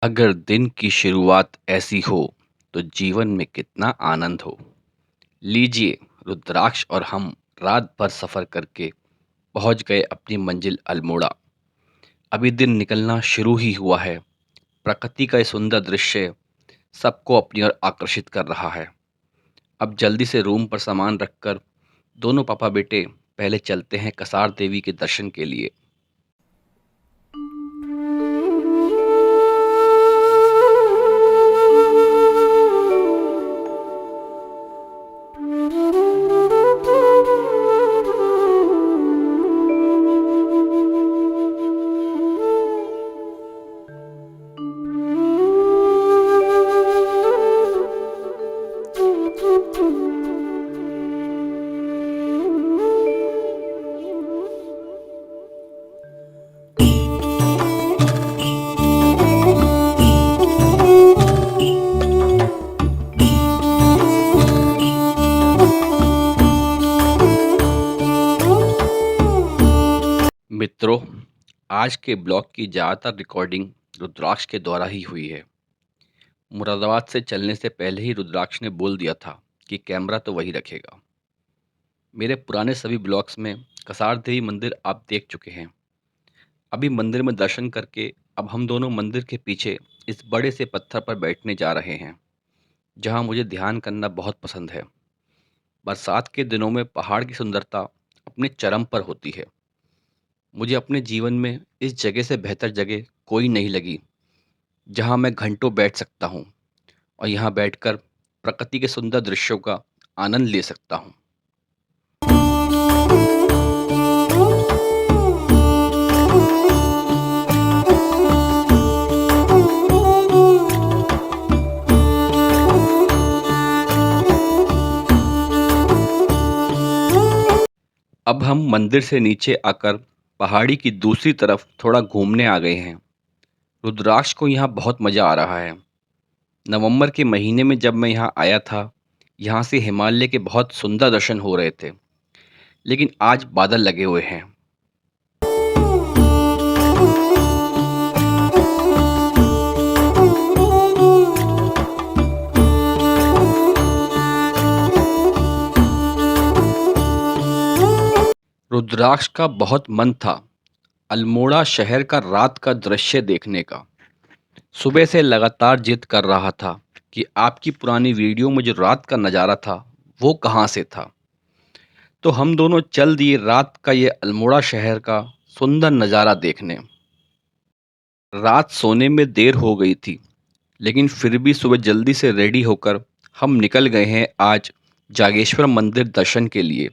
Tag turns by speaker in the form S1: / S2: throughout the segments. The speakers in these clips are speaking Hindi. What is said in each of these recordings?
S1: अगर दिन की शुरुआत ऐसी हो तो जीवन में कितना आनंद हो। लीजिए, रुद्राक्ष और हम रात भर सफ़र करके पहुंच गए अपनी मंजिल अल्मोड़ा। अभी दिन निकलना शुरू ही हुआ है। प्रकृति का ये सुंदर दृश्य सबको अपनी ओर आकर्षित कर रहा है। अब जल्दी से रूम पर सामान रखकर दोनों पापा बेटे पहले चलते हैं कसार देवी के दर्शन के लिए। मित्रों, आज के ब्लॉग की ज़्यादातर रिकॉर्डिंग रुद्राक्ष के द्वारा ही हुई है। मुरादाबाद से चलने से पहले ही रुद्राक्ष ने बोल दिया था कि कैमरा तो वही रखेगा। मेरे पुराने सभी ब्लॉग्स में कसार देवी मंदिर आप देख चुके हैं। अभी मंदिर में दर्शन करके अब हम दोनों मंदिर के पीछे इस बड़े से पत्थर पर बैठने जा रहे हैं, जहां मुझे ध्यान करना बहुत पसंद है। बरसात के दिनों में पहाड़ की सुंदरता अपने चरम पर होती है। मुझे अपने जीवन में इस जगह से बेहतर जगह कोई नहीं लगी, जहां मैं घंटों बैठ सकता हूं और यहां बैठकर प्रकृति के सुंदर दृश्यों का आनंद ले सकता हूं। अब हम मंदिर से नीचे आकर पहाड़ी की दूसरी तरफ थोड़ा घूमने आ गए हैं। रुद्राक्ष को यहाँ बहुत मज़ा आ रहा है। नवंबर के महीने में जब मैं यहाँ आया था, यहाँ से हिमालय के बहुत सुंदर दर्शन हो रहे थे, लेकिन आज बादल लगे हुए हैं। रुद्राक्ष का बहुत मन था अल्मोड़ा शहर का रात का दृश्य देखने का। सुबह से लगातार जिद कर रहा था कि आपकी पुरानी वीडियो में जो रात का नज़ारा था वो कहाँ से था। तो हम दोनों चल दिए रात का ये अल्मोड़ा शहर का सुंदर नज़ारा देखने। रात सोने में देर हो गई थी, लेकिन फिर भी सुबह जल्दी से रेडी होकर हम निकल गए हैं आज जागेश्वर मंदिर दर्शन के लिए।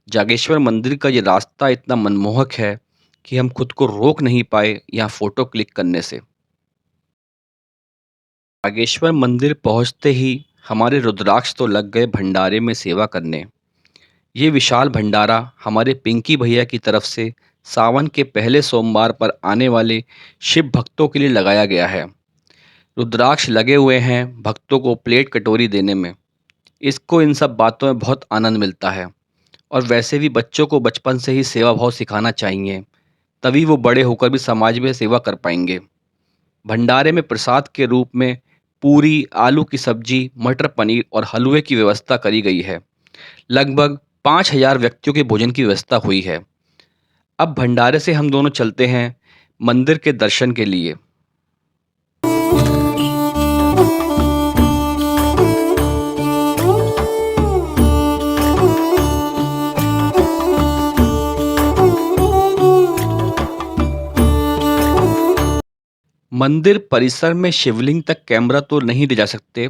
S1: जागेश्वर मंदिर का ये रास्ता इतना मनमोहक है कि हम खुद को रोक नहीं पाए यहाँ फ़ोटो क्लिक करने से। बागेश्वर मंदिर पहुंचते ही हमारे रुद्राक्ष तो लग गए भंडारे में सेवा करने। ये विशाल भंडारा हमारे पिंकी भैया की तरफ से सावन के पहले सोमवार पर आने वाले शिव भक्तों के लिए लगाया गया है। रुद्राक्ष लगे हुए हैं भक्तों को प्लेट कटोरी देने में। इसको इन सब बातों में बहुत आनंद मिलता है, और वैसे भी बच्चों को बचपन से ही सेवा भाव सिखाना चाहिए, तभी वो बड़े होकर भी समाज में सेवा कर पाएंगे। भंडारे में प्रसाद के रूप में पूरी, आलू की सब्जी, मटर पनीर और हलवे की व्यवस्था करी गई है। लगभग 5,000 व्यक्तियों के भोजन की व्यवस्था हुई है। अब भंडारे से हम दोनों चलते हैं मंदिर के दर्शन के लिए। मंदिर परिसर में शिवलिंग तक कैमरा तो नहीं ले जा सकते।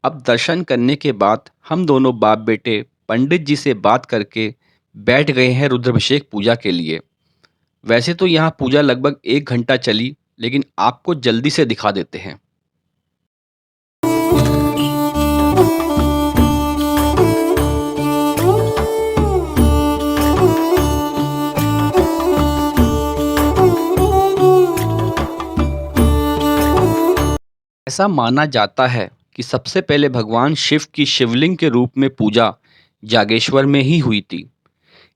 S1: अब दर्शन करने के बाद हम दोनों बाप बेटे पंडित जी से बात करके बैठ गए हैं रुद्राभिषेक पूजा के लिए। वैसे तो यहाँ पूजा लगभग 1 घंटा चली, लेकिन आपको जल्दी से दिखा देते हैं। ऐसा माना जाता है कि सबसे पहले भगवान शिव की शिवलिंग के रूप में पूजा जागेश्वर में ही हुई थी।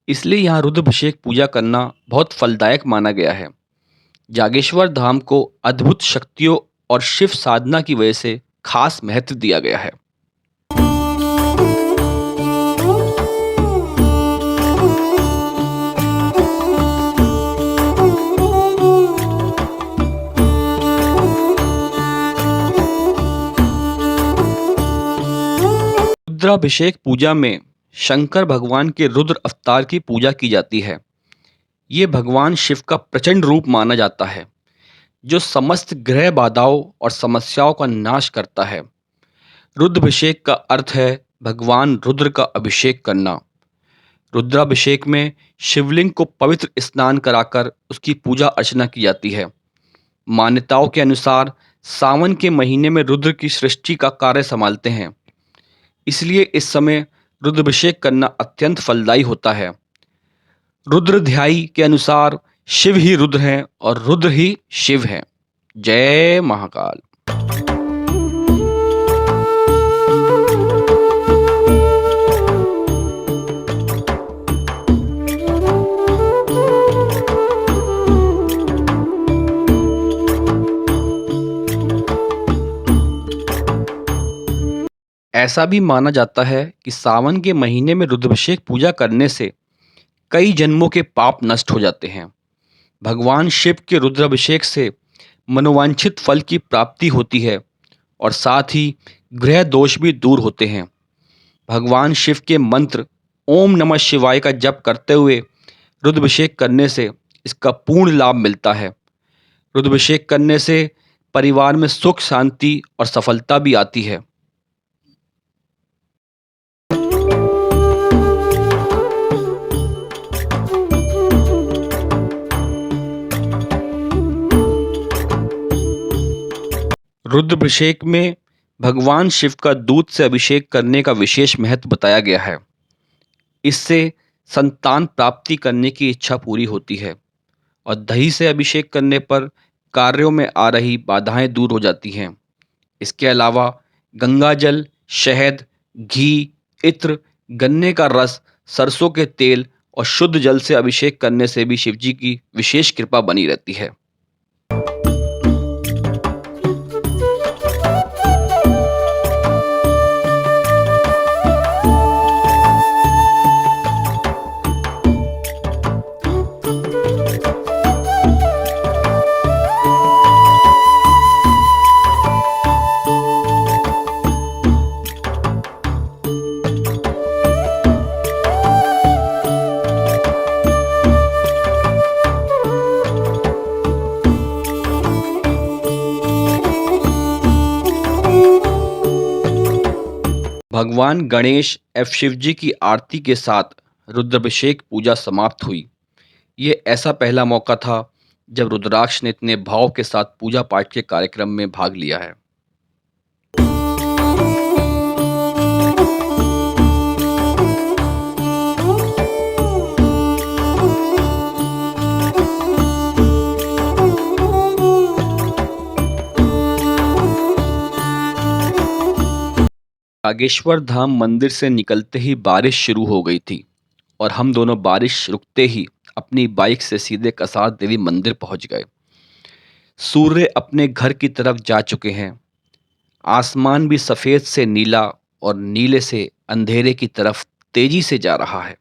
S1: इसलिए यहाँ रुद्राभिषेक पूजा करना बहुत फलदायक माना गया है। जागेश्वर धाम को अद्भुत शक्तियों और शिव साधना की वजह से खास महत्व दिया गया है। रुद्राभिषेक पूजा में शंकर भगवान के रुद्र अवतार की पूजा की जाती है। ये भगवान शिव का प्रचंड रूप माना जाता है, जो समस्त ग्रह बाधाओं और समस्याओं का नाश करता है। रुद्राभिषेक का अर्थ है भगवान रुद्र का अभिषेक करना। रुद्राभिषेक में शिवलिंग को पवित्र स्नान कराकर उसकी पूजा अर्चना की जाती है। मान्यताओं के अनुसार सावन के महीने में रुद्र की सृष्टि का कार्य संभालते हैं, इसलिए इस समय रुद्राभिषेक करना अत्यंत फलदायी होता है। रुद्रध्यायी के अनुसार शिव ही रुद्र हैं और रुद्र ही शिव हैं। जय महाकाल। ऐसा भी माना जाता है कि सावन के महीने में रुद्राभिषेक पूजा करने से कई जन्मों के पाप नष्ट हो जाते हैं। भगवान शिव के रुद्राभिषेक से मनोवांछित फल की प्राप्ति होती है और साथ ही ग्रह दोष भी दूर होते हैं। भगवान शिव के मंत्र ओम नमः शिवाय का जप करते हुए रुद्राभिषेक करने से इसका पूर्ण लाभ मिलता है। रुद्राभिषेक करने से परिवार में सुख, शांति और सफलता भी आती है। रुद्राभिषेक में भगवान शिव का दूध से अभिषेक करने का विशेष महत्व बताया गया है। इससे संतान प्राप्ति करने की इच्छा पूरी होती है और दही से अभिषेक करने पर कार्यों में आ रही बाधाएं दूर हो जाती हैं। इसके अलावा गंगाजल, शहद, घी, इत्र, गन्ने का रस, सरसों के तेल और शुद्ध जल से अभिषेक करने से भी शिवजी की विशेष कृपा बनी रहती है। भगवान गणेश एवं शिवजी की आरती के साथ रुद्राभिषेक पूजा समाप्त हुई। ये ऐसा पहला मौका था जब रुद्राक्ष ने इतने भाव के साथ पूजा पाठ के कार्यक्रम में भाग लिया है। बागेश्वर धाम मंदिर से निकलते ही बारिश शुरू हो गई थी और हम दोनों बारिश रुकते ही अपनी बाइक से सीधे कसार देवी मंदिर पहुंच गए। सूर्य अपने घर की तरफ जा चुके हैं। आसमान भी सफ़ेद से नीला और नीले से अंधेरे की तरफ तेजी से जा रहा है।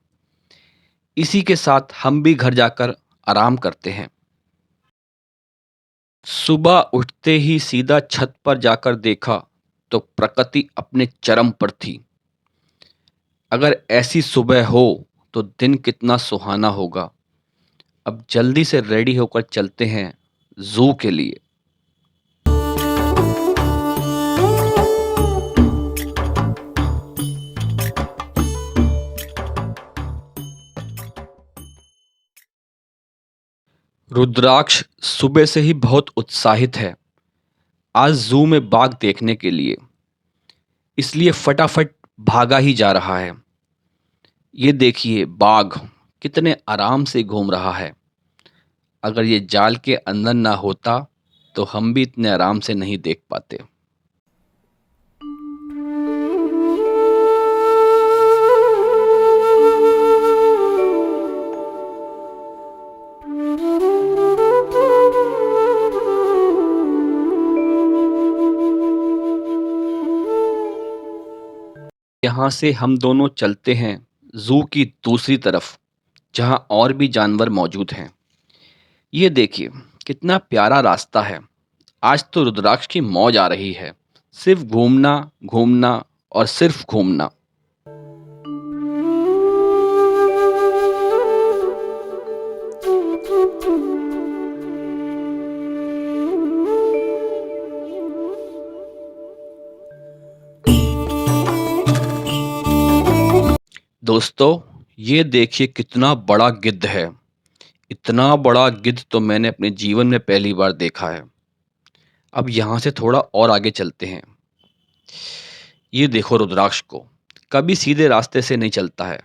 S1: इसी के साथ हम भी घर जाकर आराम करते हैं। सुबह उठते ही सीधा छत पर जाकर देखा तो प्रकृति अपने चरम पर थी। अगर ऐसी सुबह हो तो दिन कितना सुहाना होगा। अब जल्दी से रेडी होकर चलते हैं जू के लिए। रुद्राक्ष सुबह से ही बहुत उत्साहित है आज जू में बाघ देखने के लिए, इसलिए फटाफट भागा ही जा रहा है। ये देखिए बाघ कितने आराम से घूम रहा है। अगर ये जाल के अंदर ना होता तो हम भी इतने आराम से नहीं देख पाते। यहाँ से हम दोनों चलते हैं ज़ू की दूसरी तरफ, जहाँ और भी जानवर मौजूद हैं। ये देखिए, कितना प्यारा रास्ता है। आज तो रुद्राक्ष की मौज आ रही है। सिर्फ घूमना, घूमना और सिर्फ घूमना। दोस्तों, ये देखिए कितना बड़ा गिद्ध है। इतना बड़ा गिद्ध तो मैंने अपने जीवन में पहली बार देखा है। अब यहाँ से थोड़ा और आगे चलते हैं। ये देखो रुद्राक्ष को, कभी सीधे रास्ते से नहीं चलता है,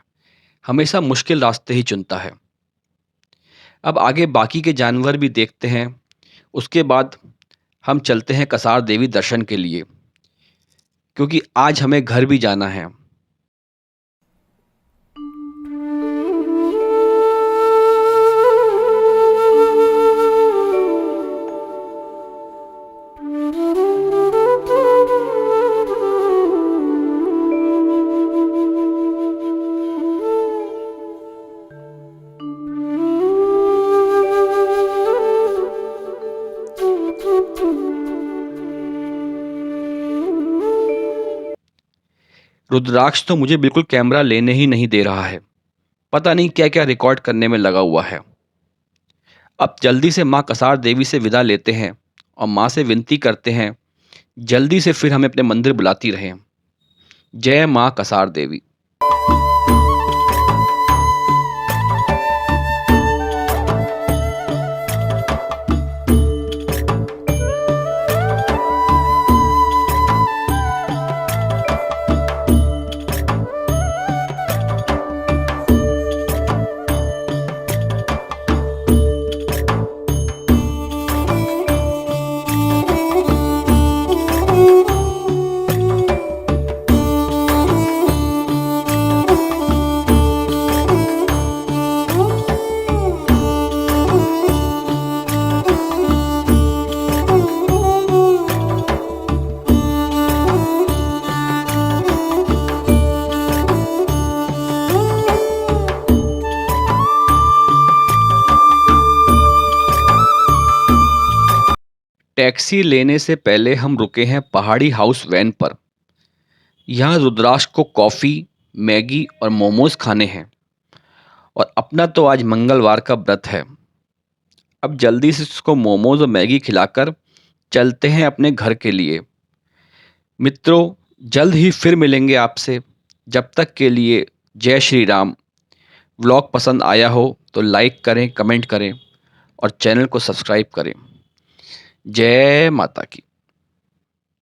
S1: हमेशा मुश्किल रास्ते ही चुनता है। अब आगे बाकी के जानवर भी देखते हैं। उसके बाद हम चलते हैं कसार देवी दर्शन के लिए, क्योंकि आज हमें घर भी जाना है। रुद्राक्ष तो मुझे बिल्कुल कैमरा लेने ही नहीं दे रहा है। पता नहीं क्या क्या रिकॉर्ड करने में लगा हुआ है। अब जल्दी से माँ कसार देवी से विदा लेते हैं और माँ से विनती करते हैं, जल्दी से फिर हमें अपने मंदिर बुलाती रहें। जय माँ कसार देवी। टैक्सी लेने से पहले हम रुके हैं पहाड़ी हाउस वैन पर। यहाँ रुद्राक्ष को कॉफ़ी, मैगी और मोमोज खाने हैं। और अपना तो आज मंगलवार का व्रत है। अब जल्दी से उसको मोमोज और मैगी खिलाकर चलते हैं अपने घर के लिए। मित्रों, जल्द ही फिर मिलेंगे आपसे। जब तक के लिए जय श्री राम। व्लॉग पसंद आया हो तो लाइक करें, कमेंट करें और चैनल को सब्सक्राइब करें। जय माता की।